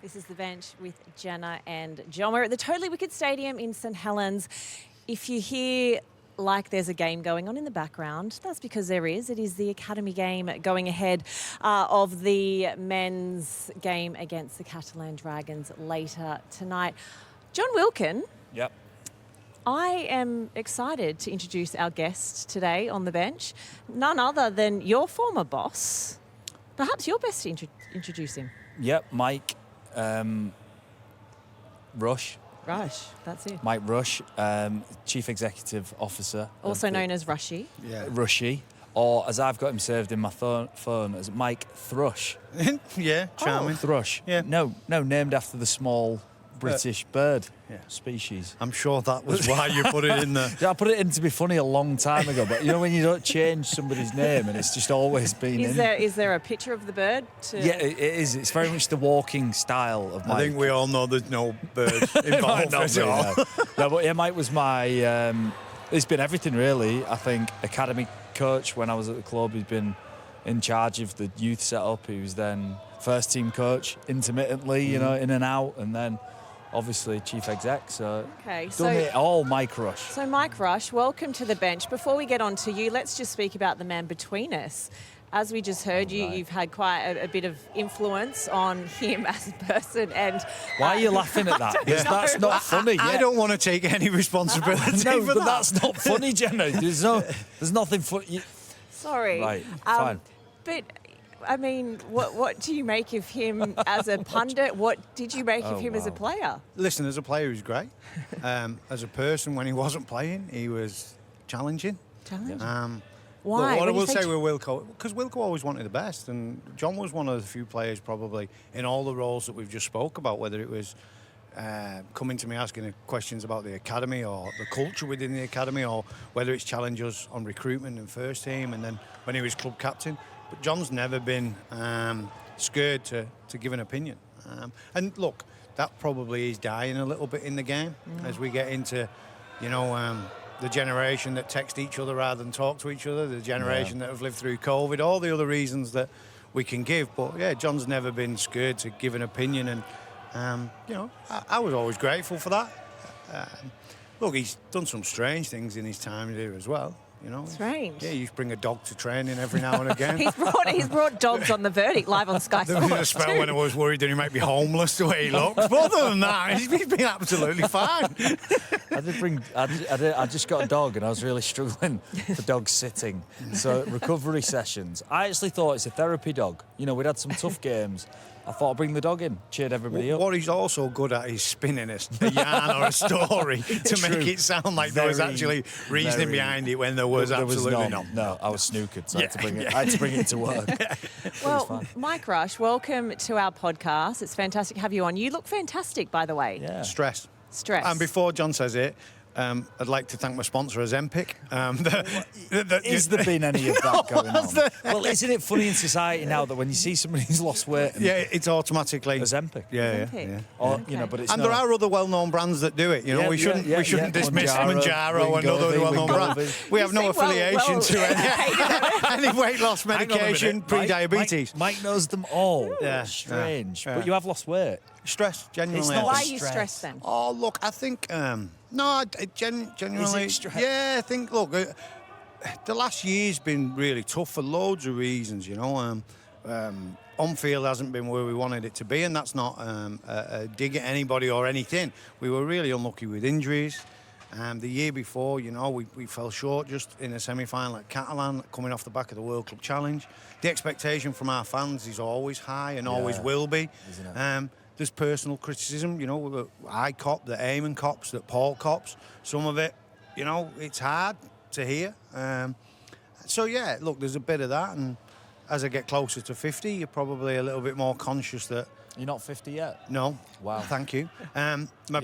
This is The Bench with Jenna and Jon. We're at the Totally Wicked Stadium in St Helens. If you hear like there's a game going on in the background, that's because there is. It is the Academy game going ahead of the men's game against the Catalan Dragons later tonight. John Wilkin. Yep. I am excited to introduce our guest today on The Bench. None other than your former boss. Perhaps you're best to introduce him. Yep, Mike Rush. Rush, that's it. Mike Rush, Chief Executive Officer. Also known as Rushy. Yeah. Rushy, or as I've got him saved in my phone as Mike Thrush. Yeah, charming. Thrush. Yeah. No, named after the small British bird species. I'm sure that was why you put it in there. Yeah, I put it in to be funny a long time ago, but you know when you don't change somebody's name and it's just always been Is there a picture of the bird? Yeah, it is. It's very much the walking style of Mike. I think we all know there's no bird involved at all. No, but yeah, Mike was my... it's been everything, really. I think academy coach when I was at the club. He's been in charge of the youth setup. He was then first team coach intermittently, you know, in and out, and then obviously chief exec. So done it all, Mike Rush. So Mike Rush, welcome to The Bench. Before we get on to you, let's just speak about the man between us. As we just heard, you've had quite a bit of influence on him as a person. And why are you laughing at that? Because that's not funny. I don't want to take any responsibility no, for but that. that's not funny, Jenna. There's nothing funny. Sorry. Right, fine. But I mean, what do you make of him as a pundit? What did you make of him as a player? Listen, as a player, he was great. As a person, when he wasn't playing, he was challenging. Why? What I will say with Wilco, because Wilco always wanted the best, and John was one of the few players probably in all the roles that we've just spoke about, whether it was coming to me asking questions about the academy or the culture within the academy, or whether it's challenge us on recruitment and first team, and then when he was club captain. But John's never been scared to give an opinion. And look, that probably is dying a little bit in the game as we get into, the generation that text each other rather than talk to each other, the generation that have lived through COVID, all the other reasons that we can give. But, yeah, John's never been scared to give an opinion. And, I was always grateful for that. Look, he's done some strange things in his time here as well. Strange. Yeah, he used to bring a dog to training every now and again. he's brought dogs on The Verdict live on Sky There was a Sports spell when I was worried that he might be homeless the way he looks. But other than that, he's been absolutely fine. I just got a dog and I was really struggling for dog sitting. So recovery sessions. I actually thought it's a therapy dog. We'd had some tough games. I thought I'd bring the dog in, cheered everybody up. What he's also good at is spinning a yarn or a story to make it sound like there was actually reasoning behind it when there was absolutely not. No, I was snookered, so I had to bring it to work. Well, Mike Rush, welcome to our podcast. It's fantastic to have you on. You look fantastic, by the way. Yeah. Stress. And before John says it, I'd like to thank my sponsor, Ozempic. Is there been any of that going on? Well, isn't it funny in society now that when you see somebody who's lost weight... it's automatically... Ozempic. Yeah. Or, but it's there are other well-known brands that do it. We shouldn't dismiss Manjaro and other well-known brands. We have no affiliation to any weight loss medication, pre-diabetes. Mike knows them all. Yeah. Strange. But you have lost weight. Stress, genuinely. Why are you stressed then? Oh, look, I think... genuinely... Is it stress? Yeah, I think, look, the last year's been really tough for loads of reasons, on-field hasn't been where we wanted it to be, and that's not a dig at anybody or anything. We were really unlucky with injuries. The year before, we fell short just in a semi-final at Catalan, coming off the back of the World Club Challenge. The expectation from our fans is always high and always will be. Isn't it? There's personal criticism, I cop, that Eamon cops, that Paul cops. Some of it, it's hard to hear. Look, there's a bit of that. And as I get closer to 50, you're probably a little bit more conscious that... You're not 50 yet? No. Wow. Thank you.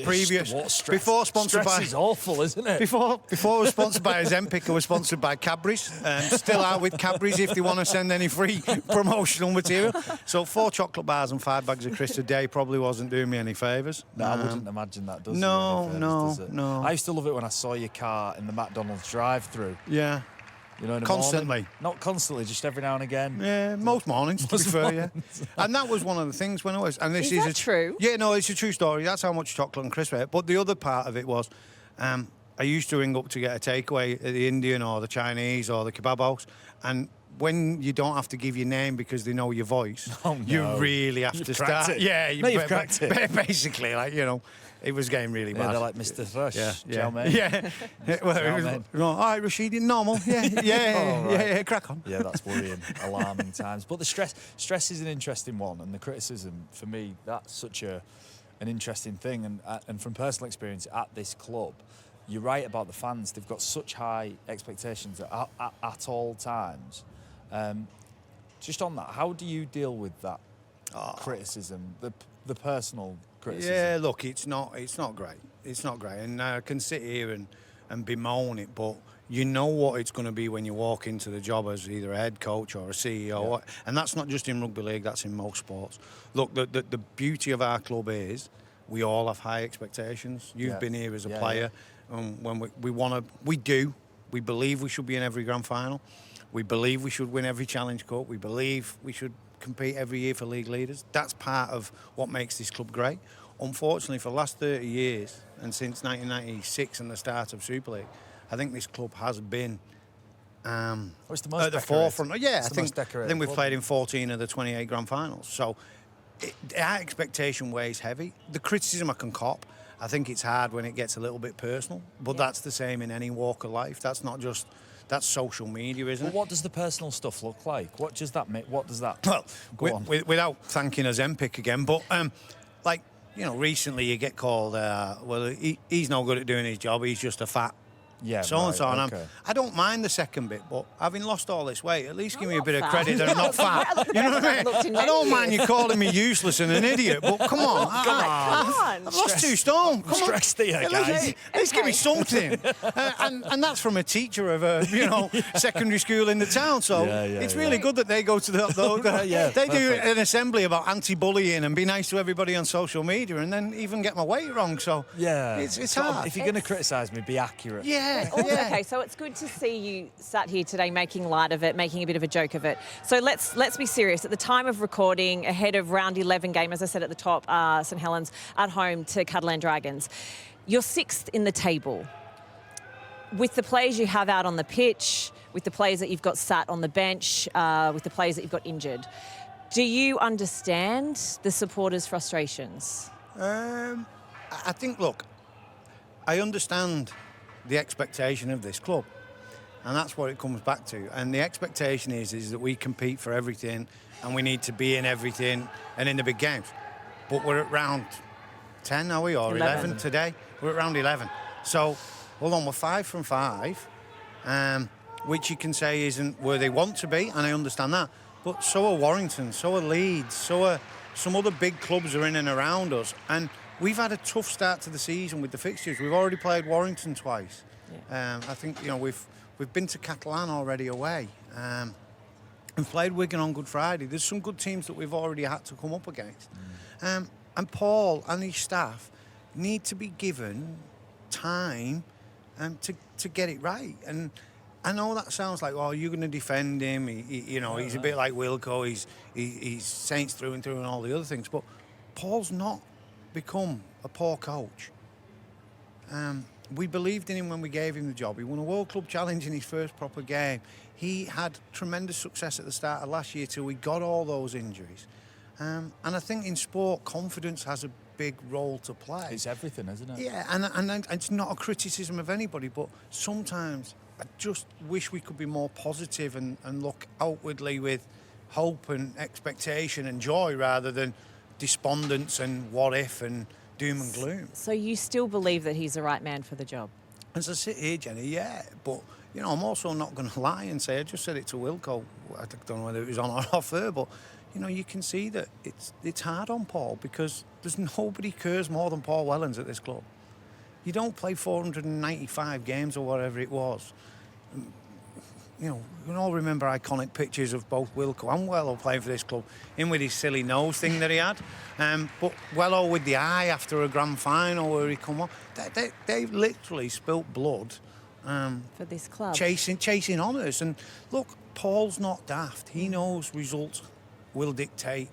Previous... Before sponsored by... Stress is awful, isn't it? Before I was sponsored by Ozempic, I was sponsored by Cadbury's. Still out with Cadbury's if they want to send any free promotional material. So 4 chocolate bars and 5 bags of crisps a day probably wasn't doing me any favours. No, I wouldn't imagine that, does it? No. I used to love it when I saw your car in the McDonald's drive-through. Yeah. You know, in the Constantly. morning. Not constantly, just every now and again. Yeah, most mornings, to be fair, yeah. And that was one of the things when I was... And this Is that true? Yeah, no, it's a true story. That's how much chocolate and crisp I ate. But the other part of it was, I used to ring up to get a takeaway at the Indian or the Chinese or the kebab house, and when you don't have to give your name because they know your voice, you really have to cracked start. it. Yeah, You've cracked it. Basically, like, you know, it was getting really bad. They're like Mr. Rush. Yeah. Mate. Yeah. Well, it was, all right, Rashidi, normal. Yeah, yeah, crack on. Yeah, that's worrying, alarming times. But the stress is an interesting one, and the criticism, for me, that's such an interesting thing. And from personal experience at this club, you're right about the fans. They've got such high expectations at all times. Just on that, how do you deal with that criticism, the personal criticism? Yeah, look, it's not great. It's not great, and I can sit here and bemoan it, but you know what it's going to be when you walk into the job as either a head coach or a CEO, and that's not just in rugby league. That's in most sports. Look, the beauty of our club is we all have high expectations. You've been here as a player, and when we believe we should be in every grand final. We believe we should win every Challenge Cup. We believe we should compete every year for league leaders. That's part of what makes this club great. Unfortunately, for the last 30 years, and since 1996 and the start of Super League, I think this club has been it's the most at the forefront. Yeah, I think we've played in 14 of the 28 grand finals. So our expectation weighs heavy. The criticism I can cop, I think it's hard when it gets a little bit personal, but that's the same in any walk of life. That's not just... That's social media, isn't it? What does the personal stuff look like? What does that make? What does that? Well, without thanking Ozempic again, but like, you know, recently you get called. Well, he's no good at doing his job. He's just a fat. So and so, and I don't mind the second bit, but having lost all this weight, at least give me a bit of credit that I'm not fat. You know what I mean? I don't mind you calling me useless and an idiot, but come on, I've lost 2 stone. Come Stress the guys. At least give me something. And that's from a teacher of a secondary school in the town. So it's really good that they go to they do an assembly about anti-bullying and be nice to everybody on social media, and then even get my weight wrong. So it's hard. If you're going to criticise me, be accurate. Okay, so it's good to see you sat here today making light of it, making a bit of a joke of it. So let's be serious. At the time of recording, ahead of round 11 game, as I said at the top, St Helens at home to Catalan Dragons, you're 6th in the table. With the players you have out on the pitch, with the players that you've got sat on the bench, with the players that you've got injured, do you understand the supporters' frustrations? I think, look, I understand the expectation of this club, and that's what it comes back to. And the expectation is that we compete for everything, and we need to be in everything and in the big games. But we're at round 10, are we, or 11 today? We're at round 11. So, hold on, we're 5 from 5, which you can say isn't where they want to be, and I understand that. But so are Warrington, so are Leeds, so are some other big clubs are in and around us, and we've had a tough start to the season with the fixtures. We've already played Warrington twice. I think we've been to Catalan already away. We've played Wigan on Good Friday. There's some good teams that we've already had to come up against. And Paul and his staff need to be given time to get it right. And I know that sounds like, oh, you're going to defend him. He's a bit like Wilco. He's Saints through and through and all the other things. But Paul's not become a poor coach. We believed in him when we gave him the job. He won a World Club Challenge in his first proper game. He had tremendous success at the start of last year till we got all those injuries. And I think in sport, confidence has a big role to play. It's everything, isn't it? Yeah, and it's not a criticism of anybody, but sometimes I just wish we could be more positive and look outwardly with hope and expectation and joy rather than despondence and what if and doom and gloom. So you still believe that he's the right man for the job? As I sit here, Jenny, yeah, but I'm also not going to lie and say, I just said it to Wilco, I don't know whether it was on or off there, but you can see that it's hard on Paul because there's nobody cares more than Paul Wellens at this club. You don't play 495 games or whatever it was. You can all remember iconic pictures of both Wilco and Wello playing for this club. Him with his silly nose thing that he had. But Wello with the eye after a grand final where he come on. They literally spilt blood For this club. chasing honours. And look, Paul's not daft. He knows results will dictate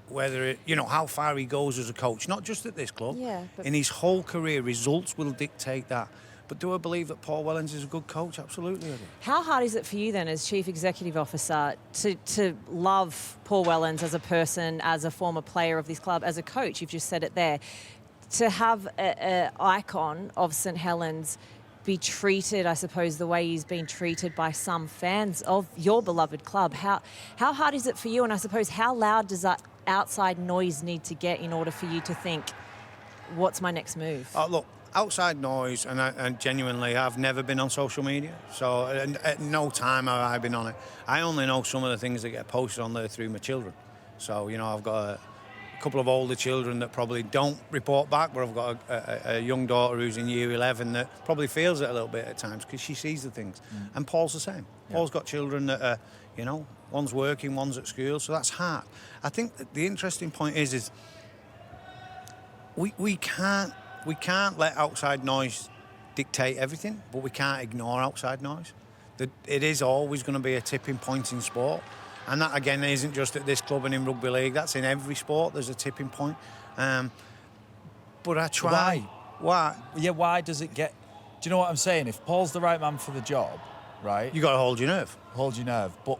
whether it, how far he goes as a coach, not just at this club. Yeah, but in his whole career, results will dictate that. But do I believe that Paul Wellens is a good coach? Absolutely I do. How hard is it for you then, as Chief Executive Officer, to love Paul Wellens as a person, as a former player of this club, as a coach? You've just said it there. To have an icon of St Helens be treated, I suppose, the way he's been treated by some fans of your beloved club. How hard is it for you? And I suppose, how loud does that outside noise need to get in order for you to think, what's my next move? Look, outside noise, and genuinely, I've never been on social media. So at no time have I been on it. I only know some of the things that get posted on there through my children. So, I've got a couple of older children that probably don't report back, but I've got a young daughter who's in year 11 that probably feels it a little bit at times because she sees the things. And Paul's the same. Yeah. Paul's got children that are, one's working, one's at school, so that's hard. I think that the interesting point is we can't let outside noise dictate everything, but we can't ignore outside noise. It is always going to be a tipping point in sport. And that, again, isn't just at this club and in rugby league. That's in every sport. There's a tipping point. But I try. Why? Yeah, why does it get... Do you know what I'm saying? If Paul's the right man for the job, right? You got to hold your nerve. Hold your nerve. But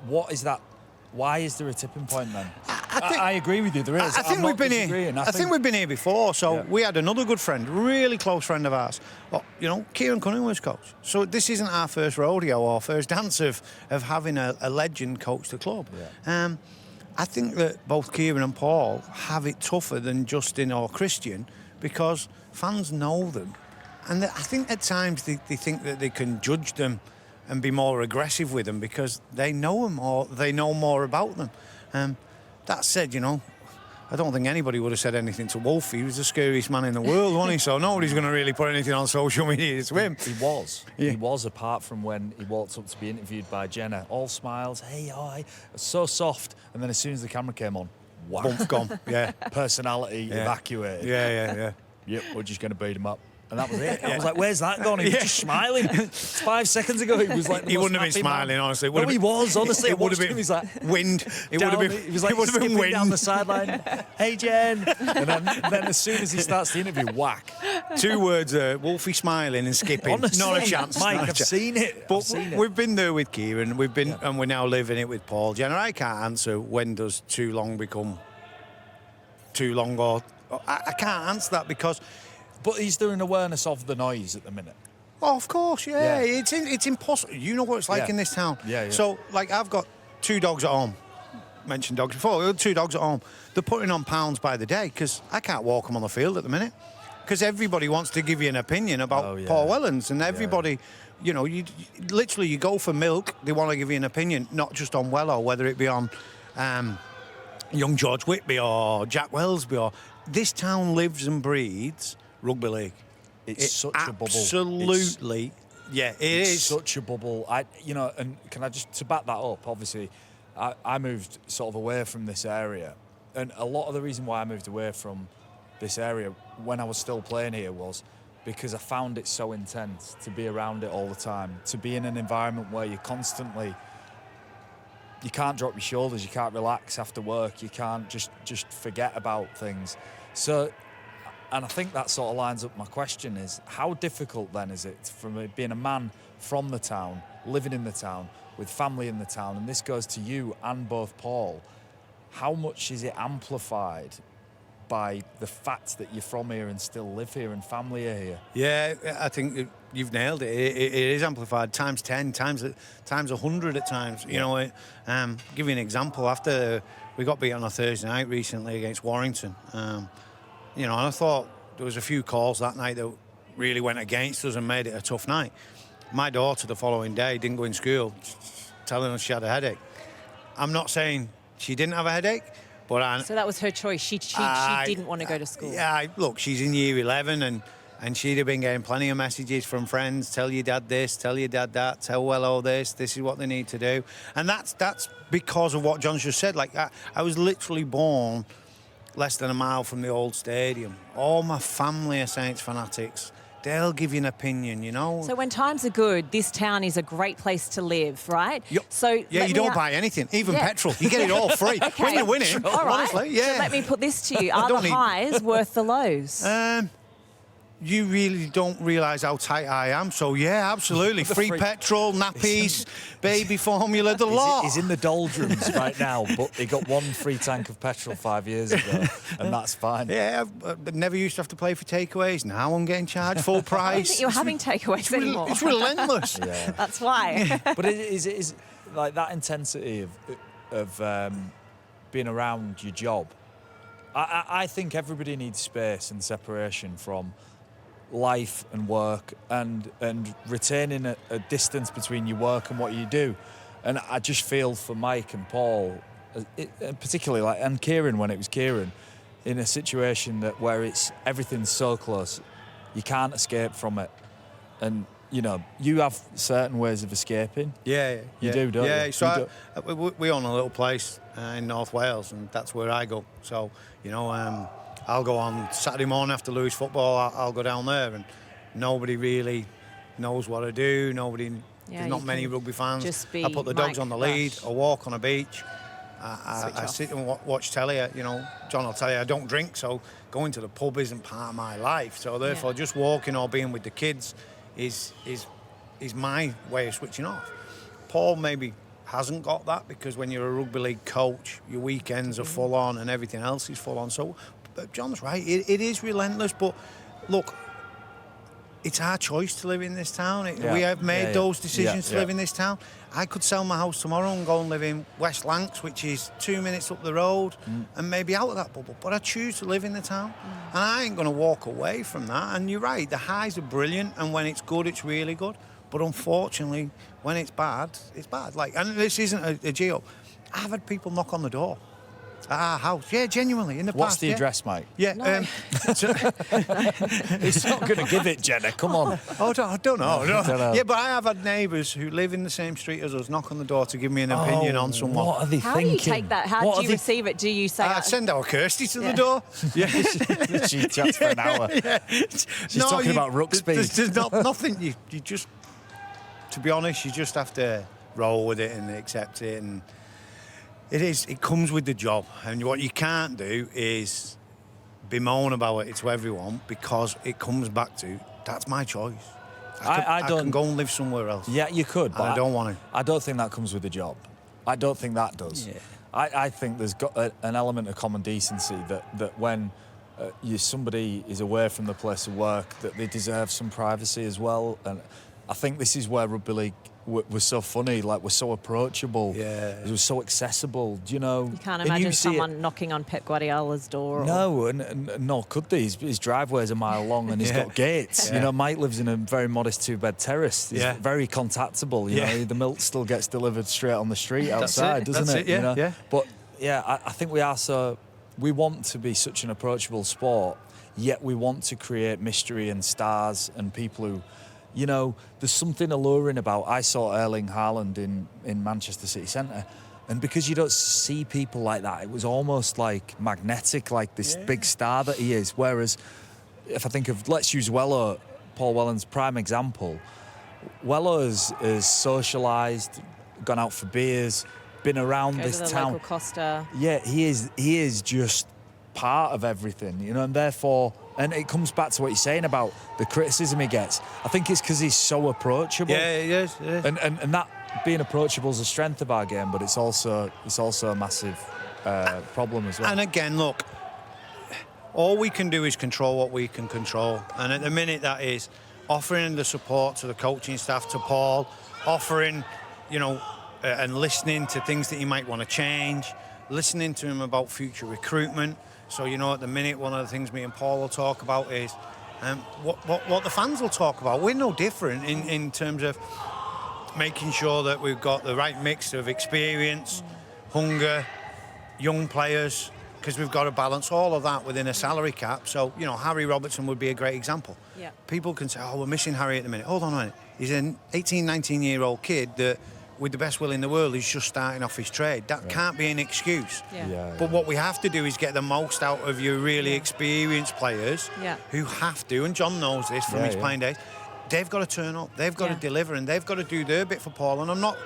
what is that? Why is there a tipping point then? I agree with you, there is. I think we've been here. I think we've been here before. So we had another good friend, really close friend of ours. Kieran Cunningham's coach. So this isn't our first rodeo or first dance of having a legend coach the club. Yeah. I think that both Kieran and Paul have it tougher than Justin or Christian because fans know them. And I think at times they think that they can judge them and be more aggressive with them because they know them or they know more about them. That said, I don't think anybody would have said anything to Wolf. He was the scariest man in the world, wasn't he? So nobody's going to really put anything on social media to him. He was. Yeah. He was, apart from when he walked up to be interviewed by Jenna. All smiles, hey, hi, so soft. And then as soon as the camera came on, wow. Bump gone, yeah. Personality evacuated. Yeah. Yep, we're just going to beat him up. And that was it. I was like, where's that gone? He was just smiling. 5 seconds ago, he was like, he wouldn't have been smiling, man. Honestly. No, he was, honestly. It would have been he's like, wind. It would have been. He was like, skipping wind down the sideline. Hey, Jen. And then as soon as he starts the interview, whack. 2 words: Wolfie smiling and skipping. Honestly, not a chance. Mike, I've seen it. But we've been there with Kieran. We've been, and we're now living it with Paul. Jenna, I can't answer when does too long become too long, or I can't answer that because. But is there an awareness of the noise at the minute? Oh, of course, yeah. It's impossible. You know what it's like in this town. Yeah. So, I've got 2 dogs at home. Mentioned dogs before. We've got 2 dogs at home. They're putting on pounds by the day because I can't walk them on the field at the minute. Because everybody wants to give you an opinion about Paul Wellens, and everybody, you literally you go for milk, they want to give you an opinion, not just on Wello, whether it be on young George Whitby or Jack Wellsby or this town lives and breathes rugby league. It's such a bubble. Absolutely. It is such a bubble. And can I just, to back that up, obviously, I moved sort of away from this area. And a lot of the reason why I moved away from this area when I was still playing here was because I found it so intense to be around it all the time, to be in an environment where you're constantly, you can't drop your shoulders, you can't relax after work, you can't just forget about things. So, and I think that sort of lines up my question is, how difficult then is it from being a man from the town, living in the town, with family in the town, and this goes to you and both Paul, how much is it amplified by the fact that you're from here and still live here and family are here? Yeah, I think you've nailed it. It is amplified times 10, times 100 at times. Give you an example. After we got beat on a Thursday night recently against Warrington, and I thought there was a few calls that night that really went against us and made it a tough night. My daughter the following day didn't go in school, telling us she had a headache. I'm not saying she didn't have a headache, but so that was her choice. She didn't want to go to school. Yeah, look, she's in year 11 and she'd have been getting plenty of messages from friends, tell your dad this, tell your dad that, tell Wello this is what they need to do. And that's because of what John's just said. I was literally born less than a mile from the old stadium. All my family are Saints fanatics. they'll give you an opinion, you know. So when times are good, this town is a great place to live, right? Yep. So yeah, you don't buy anything, even petrol. You get it all free. Okay. When you're winning, All right. honestly, yeah. So let me put this to you. Are don't the need- highs worth the lows? You really don't realise how tight I am. So, yeah, absolutely. Free petrol, nappies, baby formula, the lot. He's in the doldrums right now, but he got one free tank of petrol 5 years ago, and that's fine. Yeah, I never used to have to pay for takeaways. Now I'm getting charged full I don't price. think you're having takeaways anymore. It's relentless. Yeah. That's why. But it is like that intensity of being around your job. I think everybody needs space and separation from life and work, and retaining a distance between your work and what you do. And I just feel for Mike and Paul, particularly and Kieran, when it was Kieran, in a situation where everything's so close, you can't escape from it. And you know, you have certain ways of escaping. Yeah. You do, don't you? Yeah, so You we own a little place in North Wales, and that's where I go. So, you know, I'll go on Saturday morning after Lewis football, I'll go down there, and nobody really knows what I do. There's not many rugby fans. I put the dogs Mike on the lead, Rush. I walk on a beach, I sit and watch telly. You know, John will tell you I don't drink, so going to the pub isn't part of my life. So therefore, just walking or being with the kids is my way of switching off. Paul maybe hasn't got that, because when you're a rugby league coach, your weekends are full on and everything else is full on. So, but John's right, it is relentless. But look, it's our choice to live in this town. We have made those decisions to live in this town. I could sell my house tomorrow and go and live in West Lancs, which is 2 minutes up the road, and maybe out of that bubble. But I choose to live in the town, and I ain't going to walk away from that. And you're right, the highs are brilliant, and when it's good, it's really good. But unfortunately, when it's bad, it's bad. And this isn't a geo. I've had people knock on the door at our house. Yeah, genuinely, in the What's past. the address, Mike? Yeah. No. He's not going to give it, Jenna. Come on. I don't know. Don't know. Yeah, but I have had neighbours who live in the same street as us knock on the door to give me an opinion on someone. What are they How thinking? do you take that? How do you receive it? Do you say... I send our Kirsty to the door. Yeah. She chats for an hour. She's talking about ruck speed. There's nothing. You just, to be honest, you just have to roll with it and accept it. And it comes with the job. And what you can't do is bemoan about it to everyone, because it comes back to, that's my choice. I can go and live somewhere else. Yeah, you could, but I don't want to. I don't think that comes with the job. I don't think that does. Yeah. I think there's got an element of common decency that when somebody is away from the place of work, that they deserve some privacy as well. And I think this is where rugby league was so funny. Like, we're so approachable. Yeah. It was so accessible. You know, You can't and imagine see someone knocking on Pep Guardiola's door. No, and nor could they. His driveway's a mile long and he's got gates. Yeah. You know, Mike lives in a very modest 2-bed terrace. He's very contactable. You know, the milk still gets delivered straight on the street outside, doesn't it? Yeah, you know? yeah. But yeah, I think we want to be such an approachable sport, yet we want to create mystery and stars and people who, you know, there's something alluring about. I saw Erling Haaland in Manchester City Centre, and because you don't see people like that, it was almost like magnetic, like this big star that he is. Whereas, if I think of, let's use Paul Wellens, prime example. Wello is socialised, gone out for beers, been around Go this to the town. local Costa. Yeah, he is just part of everything, you know, and therefore, and it comes back to what you're saying about the criticism he gets. I think it's because he's so approachable. Yeah, he is. Yeah. And that being approachable is a strength of our game, but it's also a massive problem as well. And again, look, all we can do is control what we can control. And at the minute, that is offering the support to the coaching staff, to Paul, offering, you know, and listening to things that you might want to change, listening to him about future recruitment. So, you know, at the minute, one of the things me and Paul will talk about is what the fans will talk about. We're no different in terms of making sure that we've got the right mix of experience, hunger, young players, because we've got to balance all of that within a salary cap. So, you know, Harry Robertson would be a great example. Yeah. People can say, oh, we're missing Harry at the minute. Hold on a minute. He's an 18, 19-year-old kid that with the best will in the world, he's just starting off his trade. That can't be an excuse. But what we have to do is get the most out of your really experienced players who have to, and Jon knows this from his playing days, they've got to turn up, they've got to deliver, and they've got to do their bit for Paul. And I'm not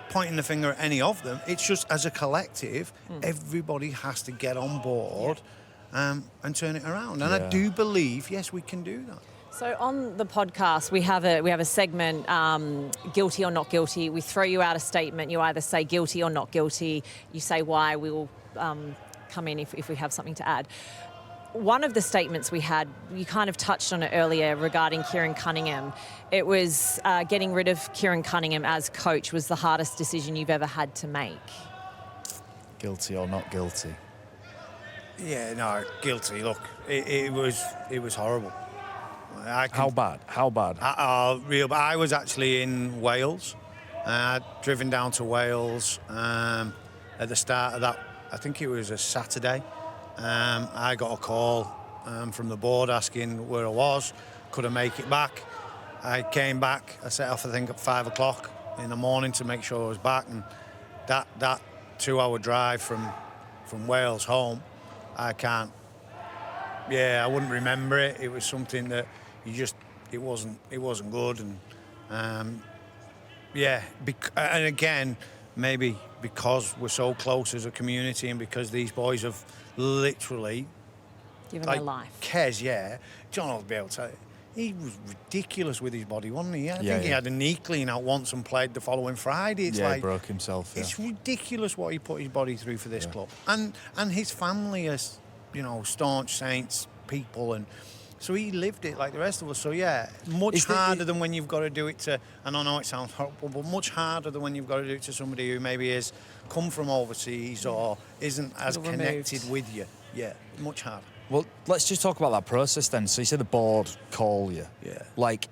pointing the finger at any of them. It's just as a collective, everybody has to get on board and turn it around. And I do believe, yes, we can do that. So on the podcast, we have a segment, guilty or not guilty. We throw you out a statement. You either say guilty or not guilty. You say why. We will come in if we have something to add. One of the statements we had, you kind of touched on it earlier regarding Kieran Cunningham. It was getting rid of Kieran Cunningham as coach was the hardest decision you've ever had to make. Guilty or not guilty? Yeah, no, guilty. Look, it was horrible. How bad? How bad? Real bad. I was actually in Wales. I'd driven down to Wales at the start of that. I think it was a Saturday. I got a call from the board asking where I was. Could I make it back? I came back. I set off, I think, at 5 o'clock in the morning to make sure I was back. And that 2-hour drive from Wales home, I can't. Yeah, I wouldn't remember it. It was something that it wasn't good. And and again, maybe because we're so close as a community and because these boys have literally given their life. Kez, Jon will be able to tell you, he was ridiculous with his body, wasn't he? I think he had a knee clean out once and played the following Friday. It's he broke himself. It's ridiculous what he put his body through for this club. And his family is, staunch Saints people, and so he lived it like the rest of us. So much harder than when you've got to do it to, and I know it sounds horrible, but much harder than when you've got to do it to somebody who maybe has come from overseas or isn't as connected with you. Yeah, much harder. Well, let's just talk about that process then. So you said the board call you. Yeah. Like,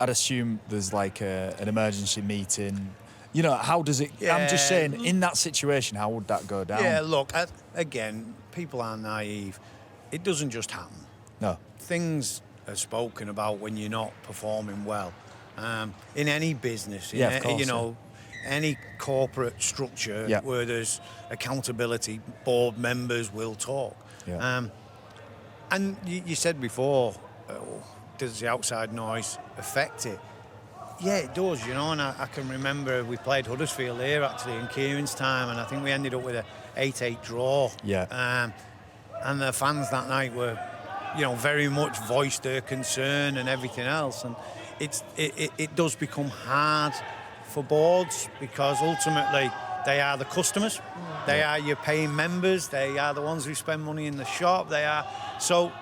I'd assume there's like an emergency meeting. How does it... Yeah. I'm just saying, in that situation, how would that go down? Yeah, look, again, people are naive. It doesn't just happen. No. Things are spoken about when you're not performing well. In any business, any corporate structure where there's accountability, board members will talk. Yeah. And you said before, does the outside noise affect it? Yeah, it does, and I can remember we played Huddersfield here actually in Kieran's time, and I think we ended up with a 8-8 draw. Yeah. And the fans that night were, very much voiced their concern and everything else, and it does become hard for boards because ultimately they are the customers, they are your paying members, they are the ones who spend money in the shop, they are so.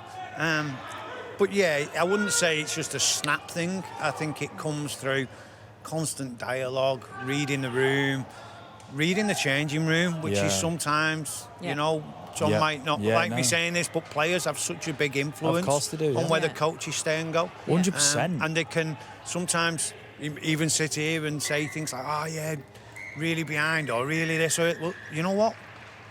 But I wouldn't say it's just a snap thing. I think it comes through constant dialogue, reading the room, reading the changing room, which is sometimes, Jon might not like me saying this, but players have such a big influence of course they do, on whether coaches stay and go. 100%. And they can sometimes even sit here and say things like, really behind or really this or it. Well, you know what?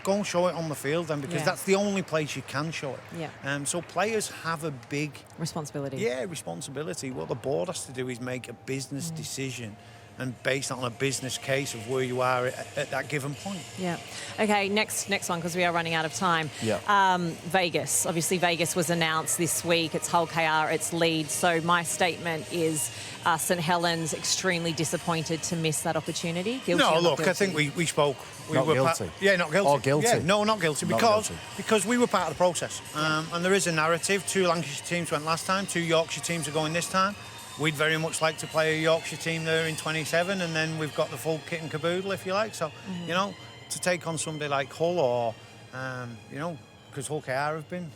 Go and show it on the field then, because that's the only place you can show it. Yeah. So players have a big responsibility. Yeah, responsibility. What the board has to do is make a business decision and based on a business case of where you are at that given point. Yeah. Okay, next one, because we are running out of time. Yeah. Vegas. Obviously, Vegas was announced this week. It's Hull KR, it's Leeds. So my statement is St Helens extremely disappointed to miss that opportunity. Guilty no, or not look, guilty? I think we spoke. We not were guilty. Not guilty. Or guilty. Yeah, no, not guilty. Not because guilty. because we were part of the process. And there is a narrative. 2 Lancashire teams went last time. 2 Yorkshire teams are going this time. We'd very much like to play a Yorkshire team there in 27, and then we've got the full kit and caboodle, if you like. So, to take on somebody like Hull or, because Hull KR have been,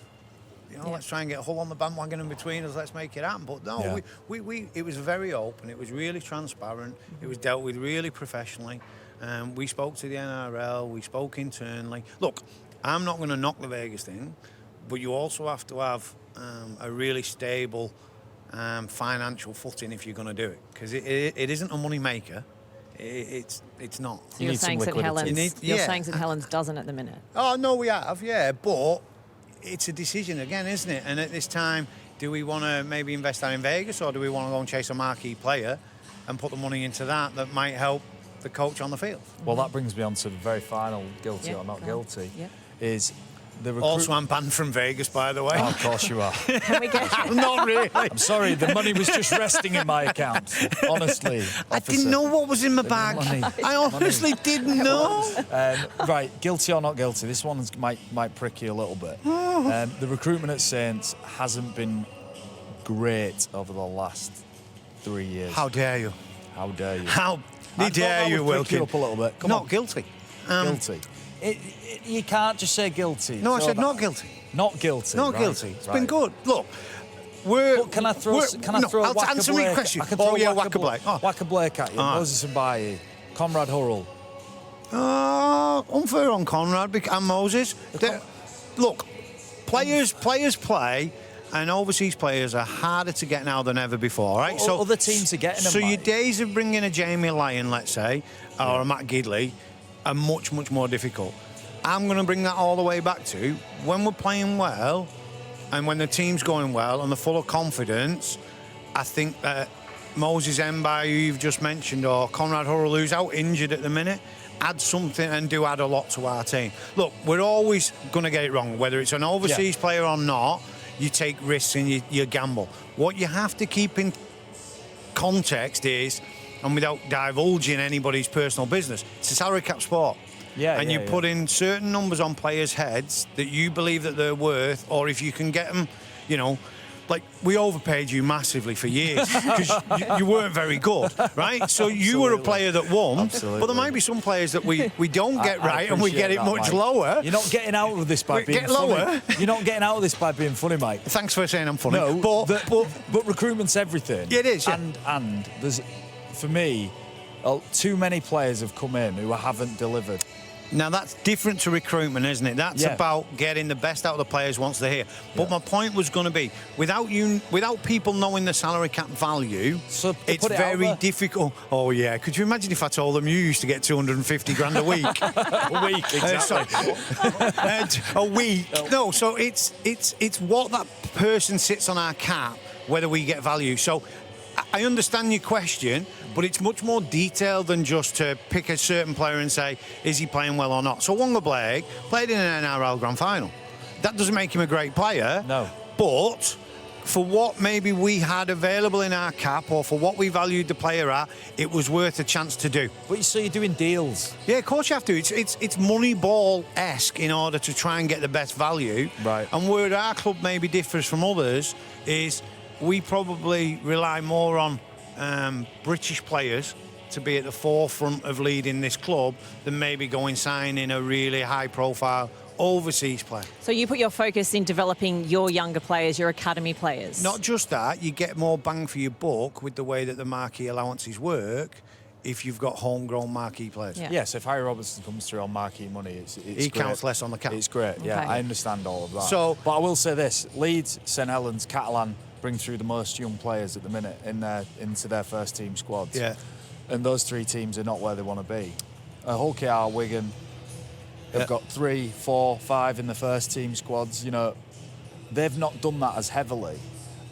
let's try and get Hull on the bandwagon in between us, let's make it happen. But no, we it was very open, it was really transparent, it was dealt with really professionally. We spoke to the NRL, we spoke internally. Look, I'm not going to knock the Vegas thing, but you also have to have a really stable financial footing if you're going to do it, because it isn't a money maker. It's not. So you're saying St Helens. You're saying St Helens doesn't at the minute. Oh no, we have, but it's a decision again, isn't it? And at this time, do we want to maybe invest that in Vegas, or do we want to go and chase a marquee player and put the money into that might help the coach on the field. Well, that brings me on to the very final guilty Yeah, or not go on. guilty. Yeah. Is the Also, I'm banned from Vegas, by the way. Oh, of course you are. Can we get Not really. I'm sorry, the money was just resting in my account. Honestly, I didn't know what was in my bag. money. I honestly didn't know. Right, guilty or not guilty? This one might prick you a little bit. The recruitment at Saints hasn't been great over the last 3 years. How dare you? How dare you? How I thought dare that you, would prick you Wilkin? up a little bit. Come Not on. guilty. Guilty. You can't just say guilty. No, I Throw said that- not guilty. Not guilty. Not right, guilty. It's been right. good. Look, we're. But can I throw? Can I no, throw? I'll Whacker answer my Blake? question. I can throw Oh yeah, Whacker Whacker Blake. Oh. Whacker Blake at you. Ah. Moses Mbaye, Conrad Hurrell. Unfair on Conrad and Moses. Look, players play, and overseas players are harder to get now than ever before, right? Well, other teams are getting them, So your Mike. days of bringing a Jamie Lyon, let's say, or a Matt Gidley, are much more difficult. I'm going to bring that all the way back to when we're playing well, and when the team's going well and they're full of confidence. I think that Moses Mbaye, who you've just mentioned, or Conrad Hurrell, who's out injured at the minute, add something and do add a lot to our team. Look, we're always going to get it wrong, whether it's an overseas player or not. You take risks and you gamble. What you have to keep in context is, and without divulging anybody's personal business, it's a salary cap sport. And you put in certain numbers on players' heads that you believe that they're worth, or if you can get them, you know, like we overpaid you massively for years because you weren't very good, right? So you were a player that won, Absolutely. but there might be some players that we don't get right and we get it that, much Mike. lower. You're not getting out of this by being Get funny. lower. You're not getting out of this by being funny, Mike. Thanks for saying I'm funny. No, but recruitment's everything. Yeah, it is, yeah. And there's, for me, too many players have come in who haven't delivered. Now that's different to recruitment, isn't it? That's about getting the best out of the players once they're here. But my point was going to be, without people knowing the salary cap value, So it's put it out very there. difficult. Oh yeah, could you imagine if I told them you used to get 250 grand a week? A week, exactly. A week. No, so it's what that person sits on our cap, whether we get value. So I understand your question, but it's much more detailed than just to pick a certain player and say, is he playing well or not? So Wonga Blake played in an NRL Grand Final. That doesn't make him a great player. No. But for what maybe we had available in our cap, or for what we valued the player at, it was worth a chance to do. But so you're doing deals. Yeah, of course you have to. It's Moneyball-esque in order to try and get the best value. Right. And where our club maybe differs from others is we probably rely more on British players to be at the forefront of leading this club than maybe going signing a really high-profile overseas player. So you put your focus in developing your younger players, your academy players. Not just that, you get more bang for your buck with the way that the marquee allowances work if you've got homegrown marquee players. Yeah. Yes, if Harry Robertson comes through on marquee money, it's He great. counts less on the cap. It's great, yeah. Okay. I understand all of that. So- but I will say this: Leeds, St Helens, Catalan bring through the most young players at the minute into their first team squads. Yeah. And those three teams are not where they want to be. Hull KR, Wigan, they've got 3, 4, 5 in the first team squads. You know, they've not done that as heavily.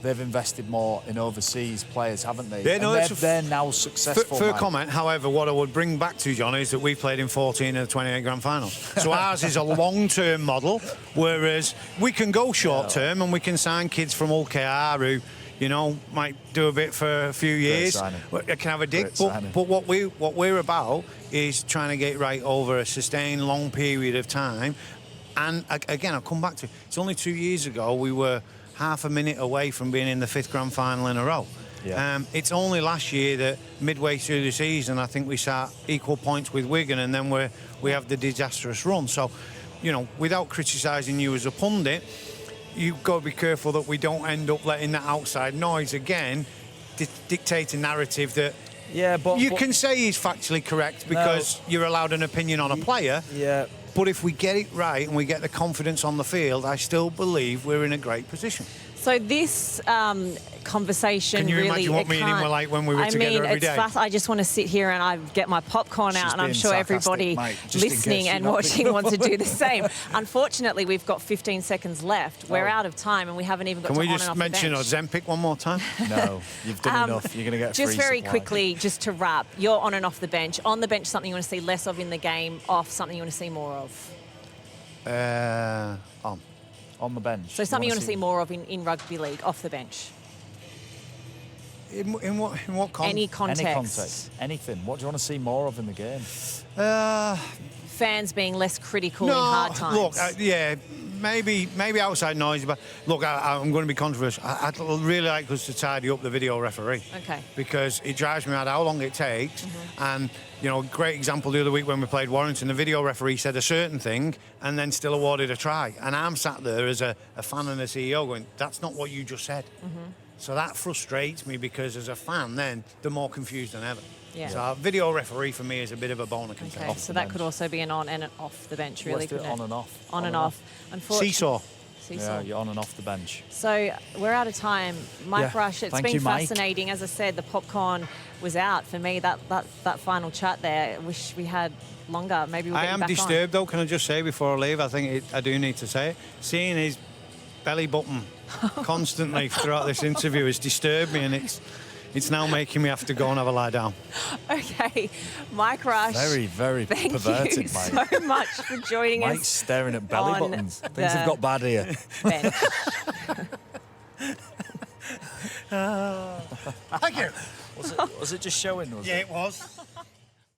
They've invested more in overseas players, haven't they? Yeah, no, and it's they're now successful. For a Mike. comment, however, what I would bring back to John is that we played in 14 of the 28 grand finals. So ours is a long-term model, whereas we can go short-term and we can sign kids from Hull KR who, you know, might do a bit for a few years. signing. I can have a dig. Great signing. But what we're about is trying to get right over a sustained long period of time. And again, I'll come back to it's only 2 years ago we were half a minute away from being in the 5th grand final in a row. Yeah. It's only last year that midway through the season, I think we sat equal points with Wigan, and then we have the disastrous run. So, you know, without criticising you as a pundit, you've got to be careful that we don't end up letting that outside noise again dictate a narrative that but you can say is factually correct because you're allowed an opinion on a player. Yeah. But if we get it right and we get the confidence on the field, I still believe we're in a great position. So this conversation Can you really... imagine what it me and him can't- were like when we were together every day? I just want to sit here and I get my popcorn out, She's and I'm being sure everybody sarcastic, mate, just in listening case and you're not watching picking wants to up. do the same. Unfortunately, we've got 15 seconds left. We're Oh. out of time, and we haven't even got Can to we on and just off mention the bench. Ozempic one more time? No, you've done enough. You're going to get a Just free very supply. quickly, just to wrap, you're on and off the bench. On the bench, something you want to see less of in the game. Off, something you want to see more of. On the bench. So something you want to see more of in rugby league, off the bench. In what context? Any context. Any context. Anything. What do you want to see more of in the game? Fans being less critical in hard times. Look, yeah, maybe outside noise, but look, I'm going to be controversial. I'd really like us to tidy up the video referee. Okay. Because it drives me mad how long it takes. And, you know, great example the other week when we played Warrington, the video referee said a certain thing and then still awarded a try. And I'm sat there as a fan and a CEO going, that's not what you just said. So that frustrates me because as a fan, then they're more confused than ever. Yeah. So video referee for me is a bit of a bone of contention. Okay, so that could also be an on and an off the bench, really, Let's do it couldn't on and off. On and off. Unfortunately, Seesaw. Seesaw. Yeah, you're on and off the bench. So we're out of time. Mike Yeah. Rush, it's Thank been you, Mike. fascinating. As I said, the popcorn was out for me. That final chat there. I wish we had longer. Maybe we'll I get you am back disturbed though, can I just say before I leave, I think I do need to say it. Seeing his belly button constantly throughout this interview has disturbed me, and it's now making me have to go and have a lie down. on. Okay, Mike Rush. Very, very Thank perverted, you Mike. so much for joining Mike's us. staring at belly on buttons. the Things have got bad here. bench. Thank you. Was it just showing? Was Yeah, it? it was.